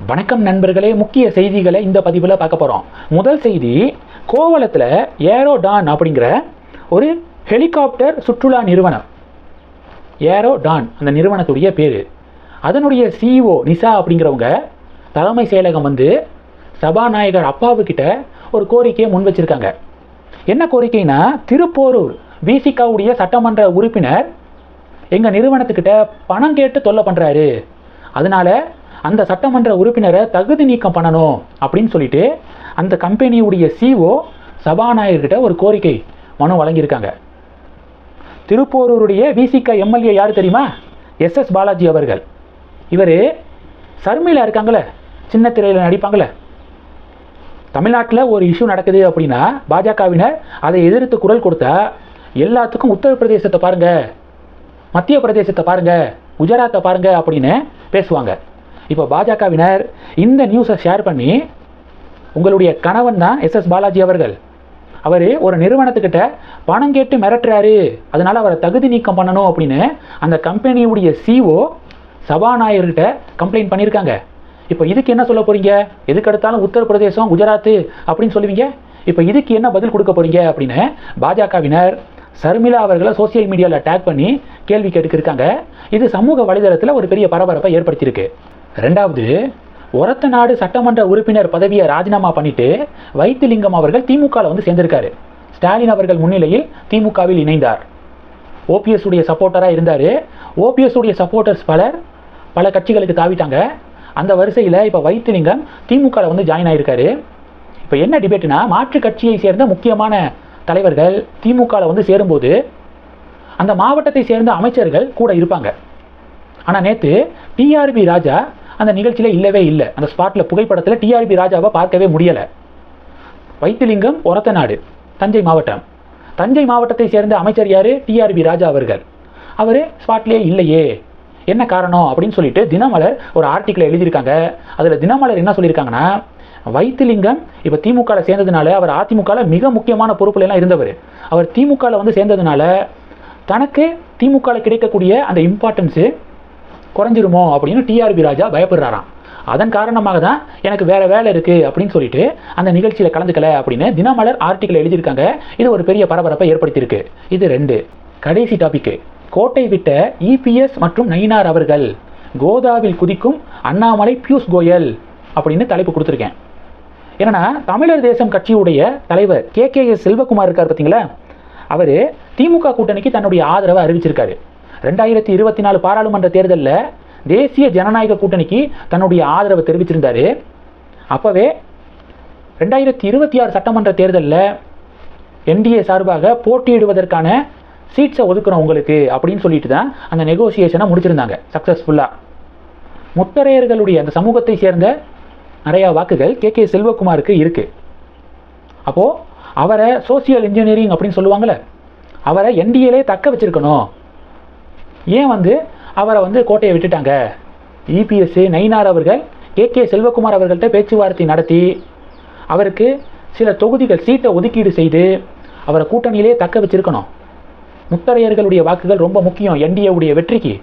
வணக்கம் நண்பர்களே, முக்கிய செய்திகளை இந்த பதிவில் பார்க்க போகிறோம். முதல் செய்தி, கோவளத்தில் ஏரோடான் அப்படிங்கிற ஒரு ஹெலிகாப்டர் சுற்றுலா நிறுவனம். ஏரோடான் அந்த நிறுவனத்துடைய பேர். அதனுடைய சிஇஓ நிசா அப்படிங்கிறவங்க தலைமை செயலகம் வந்து சபாநாயகர் அப்பாவுக்கிட்ட ஒரு கோரிக்கையை முன் வச்சிருக்காங்க. என்ன கோரிக்கைனா, திருப்போரூர் விசிகாவுடைய சட்டமன்ற உறுப்பினர் எங்கள் நிறுவனத்துக்கிட்ட பணம் கேட்டு தொல்லை பண்ணுறாரு, அதனால அந்த சட்டமன்ற உறுப்பினரை தகுதி நீக்கம் பண்ணணும் அப்படின்னு சொல்லிட்டு அந்த கம்பெனியுடைய சிஓ சபாநாயகர்கிட்ட ஒரு கோரிக்கை மனு வழங்கியிருக்காங்க. திருப்போரூருடைய விசிக எம்எல்ஏ யார் தெரியுமா? எஸ்எஸ் பாலாஜி அவர்கள். இவர் சர்மிலா இருக்காங்களே, சின்ன திரையில் நடிப்பாங்களே, தமிழ்நாட்டில் ஒரு இஷ்யூ நடக்குது அப்படின்னா பாஜகவினர் அதை எதிர்த்து குரல் கொடுத்தா எல்லாத்துக்கும் உத்தரப்பிரதேசத்தை பாருங்க, மத்திய பிரதேசத்தை பாருங்க, குஜராத்தை பாருங்க அப்படின்னு பேசுவாங்க. இப்போ பாஜகவினர் இந்த நியூஸை ஷேர் பண்ணி, உங்களுடைய கணவன் தான் எஸ்எஸ் பாலாஜி அவர்கள், அவர் ஒரு நிறுவனத்துக்கிட்ட பணம் கேட்டு மிரட்டுறாரு, அதனால் அவரை தகுதி நீக்கம் பண்ணணும் அப்படின்னு அந்த கம்பெனியுடைய சிஓ சபாநாயகர்கிட்ட கம்ப்ளைண்ட் பண்ணியிருக்காங்க. இப்போ இதுக்கு என்ன சொல்ல போகிறீங்க? எதுக்கு எடுத்தாலும் உத்தரப்பிரதேசம், குஜராத்து அப்படின்னு சொல்லுவீங்க. இப்போ இதுக்கு என்ன பதில் கொடுக்க போகிறீங்க அப்படின்னு பாஜகவினர் சர்மிளா அவர்களை சோசியல் மீடியாவில் டேக் பண்ணி கேள்வி கேட்டுக்கிருக்காங்க. இது சமூக வலைதளத்தில் ஒரு பெரிய பரபரப்பை ஏற்படுத்தியிருக்கு. ரெண்டாவது, ஒரத்தநாடு சட்டமன்ற உறுப்பினர் பதவியை ராஜினாமா பண்ணிட்டு வைத்திலிங்கம் அவர்கள் திமுகவில் வந்து சேர்ந்திருக்காரு. ஸ்டாலின் அவர்கள் முன்னிலையில் திமுகவில் இணைந்தார். ஓபிஎஸ் உடைய சப்போர்ட்டராக இருந்தார். ஓபிஎஸ் உடைய சப்போர்ட்டர்ஸ் பல கட்சிகளுக்கு தாவிட்டாங்க. அந்த வரிசையில் இப்போ வைத்திலிங்கம் திமுகவில் வந்து ஜாயின் ஆகியிருக்காரு. இப்போ என்ன டிபேட்னா, மாற்று கட்சியை சேர்ந்த முக்கியமான தலைவர்கள் திமுகவில் வந்து சேரும்போது அந்த மாவட்டத்தை சேர்ந்த அமைச்சர்கள் கூட இருப்பாங்க. ஆனால் நேற்று டிஆர்பி ராஜா அந்த நிகழ்ச்சியில் இல்லவே இல்லை. அந்த ஸ்பாட்டில் புகைப்படத்தில் டிஆர்பி ராஜாவை பார்க்கவே முடியலை. வைத்திலிங்கம் ஒரத்தநாடு தஞ்சை மாவட்டம். தஞ்சை மாவட்டத்தை சேர்ந்த அமைச்சர் யார்? டிஆர்பி ராஜா அவர்கள். அவர் ஸ்பாட்லேயே இல்லையே, என்ன காரணம் அப்படின்னு சொல்லிட்டு தினமலர் ஒரு ஆர்டிக்கிள் எழுதியிருக்காங்க. அதில் தினமலர் என்ன சொல்லியிருக்காங்கன்னா, வைத்திலிங்கம் இப்போ திமுகவில் சேர்ந்ததுனால, அவர் அதிமுகவில் மிக முக்கியமான பொறுப்புலாம் இருந்தவர், அவர் திமுகவில் வந்து சேர்ந்ததுனால தனக்கு திமுகவில் கிடைக்கக்கூடிய அந்த இம்பார்ட்டன்ஸு குறைஞ்சிருமோ அப்படின்னு டிஆர்பி ராஜா பயப்படுறாராம். அதன் காரணமாக தான் எனக்கு வேறு வேலை இருக்குது அப்படின்னு சொல்லிட்டு அந்த நிகழ்ச்சியில் கலந்துக்கல அப்படின்னு தினமலர் ஆர்டிக்கிள் எழுதியிருக்காங்க. இது ஒரு பெரிய பரபரப்பை ஏற்படுத்தியிருக்கு. இது ரெண்டு. கடைசி டாபிக்கு, கோட்டை விட்ட இபிஎஸ் மற்றும் நயினார் அவர்கள் கோதாவில் குதிக்கும் அண்ணாமலை பியூஷ் கோயல் அப்படின்னு தலைப்பு கொடுத்துருக்கேன். ஏன்னா, தமிழர் தேசம் கட்சியுடைய தலைவர் கேகேஎஸ் செல்வகுமார் இருக்கார் பார்த்தீங்களா, அவர் திமுக கூட்டணிக்கு தன்னுடைய ஆதரவை அறிவிச்சிருக்காரு. 2024 பாராளுமன்ற தேர்தலில் தேசிய ஜனநாயக கூட்டணிக்கு தன்னுடைய ஆதரவை தெரிவிச்சிருந்தார். அப்போவே 2026 சட்டமன்ற தேர்தலில் என்டிஏ சார்பாக போட்டியிடுவதற்கான சீட்ஸை ஒதுக்குறோம் உங்களுக்கு அப்படின்னு சொல்லிட்டு தான் அந்த நெகோசியேஷனை முடிச்சிருந்தாங்க சக்ஸஸ்ஃபுல்லாக. முத்தரையர்களுடைய அந்த சமூகத்தை சேர்ந்த நிறையா வாக்குகள் கே செல்வகுமாருக்கு இருக்குது. அப்போது அவரை சோசியல் இன்ஜினியரிங் அப்படின்னு சொல்லுவாங்கள்ல, அவரை என்டிஏலே தக்க வச்சிருக்கணும். ஏன் வந்து அவரை வந்து கோட்டையை விட்டுட்டாங்க? இபிஎஸ் நயினார் அவர்கள் கே செல்வகுமார் அவர்கள்ட்ட பேச்சுவார்த்தை நடத்தி அவருக்கு சில தொகுதிகள் சீட்டை ஒதுக்கீடு செய்து அவரை கூட்டணியிலே தக்க வச்சிருக்கணும். முத்தரையர்களுடைய வாக்குகள் ரொம்ப முக்கியம் என்டிஏவுடைய வெற்றிக்கு,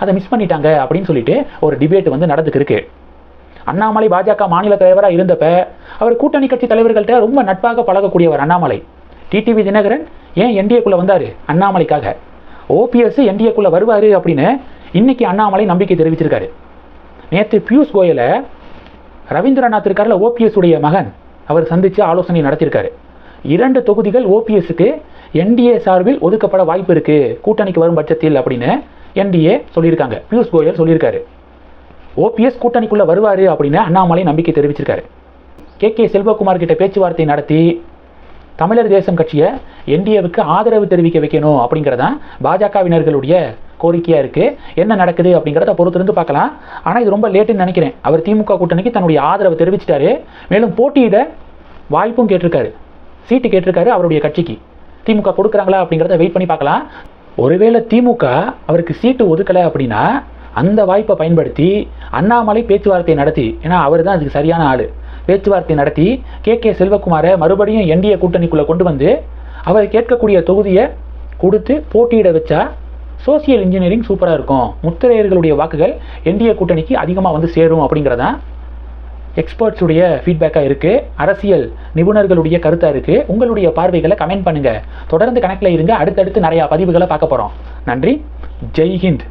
அதை மிஸ் பண்ணிட்டாங்க அப்படின்னு சொல்லிட்டு ஒரு டிபேட் வந்து நடந்துக்கிருக்கு. அண்ணாமலை பாஜக மாநில தலைவராக இருந்தப்ப அவர் கூட்டணி கட்சி தலைவர்கள்ட்ட ரொம்ப நட்பாக பழகக்கூடியவர் அண்ணாமலை. டிடிவி தினகரன் ஏன் என்டிஏக்குள்ளே வந்தார்? அண்ணாமலைக்காக. ஓபிஎஸ் என்டிஏக்குள்ளே வருவார் அப்படின்னு இன்னைக்கு அண்ணாமலை நம்பிக்கை தெரிவிச்சிருக்காரு. நேற்று பியூஷ் கோயலை ரவீந்திரநாத் இருக்கார்ல, ஓபிஎஸ் உடைய மகன், அவர் சந்தித்து ஆலோசனை நடத்தியிருக்காரு. 2 தொகுதிகள் ஓபிஎஸ்க்கு என்டிஏ சார்பில் ஒதுக்கப்பட வாய்ப்பு இருக்குது கூட்டணிக்கு வரும் பட்சத்தில் அப்படின்னு என்டிஏ சொல்லியிருக்காங்க. பியூஷ் கோயல் சொல்லியிருக்காரு. ஓபிஎஸ் கூட்டணிக்குள்ளே வருவார் அப்படின்னு அண்ணாமலை நம்பிக்கை தெரிவிச்சிருக்காரு. கே செல்வகுமார் கிட்ட பேச்சுவார்த்தை நடத்தி தமிழர் தேசம் கட்சியை என்டிஏவுக்கு ஆதரவு தெரிவிக்க வைக்கணும் அப்படிங்கிறதான் பாஜகவினர்களுடைய கோரிக்கையாக இருக்குது. என்ன நடக்குது அப்படிங்கிறத பொறுத்திருந்து பார்க்கலாம். ஆனால் இது ரொம்ப லேட்டுன்னு நினைக்கிறேன். அவர் திமுக கூட்டணிக்கு தன்னுடைய ஆதரவு தெரிவிச்சிட்டாரு. மேலும் போட்டியிட வாய்ப்பும் கேட்டிருக்காரு, சீட்டு கேட்டிருக்காரு அவருடைய கட்சிக்கு. திமுக கொடுக்குறாங்களா அப்படிங்கிறத வெயிட் பண்ணி பார்க்கலாம். ஒருவேளை திமுக அவருக்கு சீட்டு ஒதுக்கலை அப்படின்னா அந்த வாய்ப்பை பயன்படுத்தி அண்ணாமலை பேச்சுவார்த்தை நடத்தி, ஏன்னா அவர் தான் அதுக்கு சரியான ஆள், பேச்சுவார்த்தை நடத்தி கே செல்வகுமாரை மறுபடியும் என்டிஏ கூட்டணிக்குள்ளே கொண்டு வந்து அவர் கேட்கக்கூடிய தொகுதியை கொடுத்து போட்டியிட வச்சா சோசியல் இன்ஜினியரிங் சூப்பராக இருக்கும், முத்திரையர்களுடைய வாக்குகள் என்டிஏ கூட்டணிக்கு அதிகமாக வந்து சேரும் அப்படிங்கிறதான் எக்ஸ்பர்ட்ஸுடைய ஃபீட்பேக்காக இருக்குது, அரசியல் நிபுணர்களுடைய கருத்தாக இருக்குது. உங்களுடைய பார்வைகளை கமெண்ட் பண்ணுங்கள். தொடர்ந்து கணக்கில் இருங்க. அடுத்தடுத்து நிறையா பதிவுகளை பார்க்க போகிறோம். நன்றி. ஜெய் ஹிந்த்.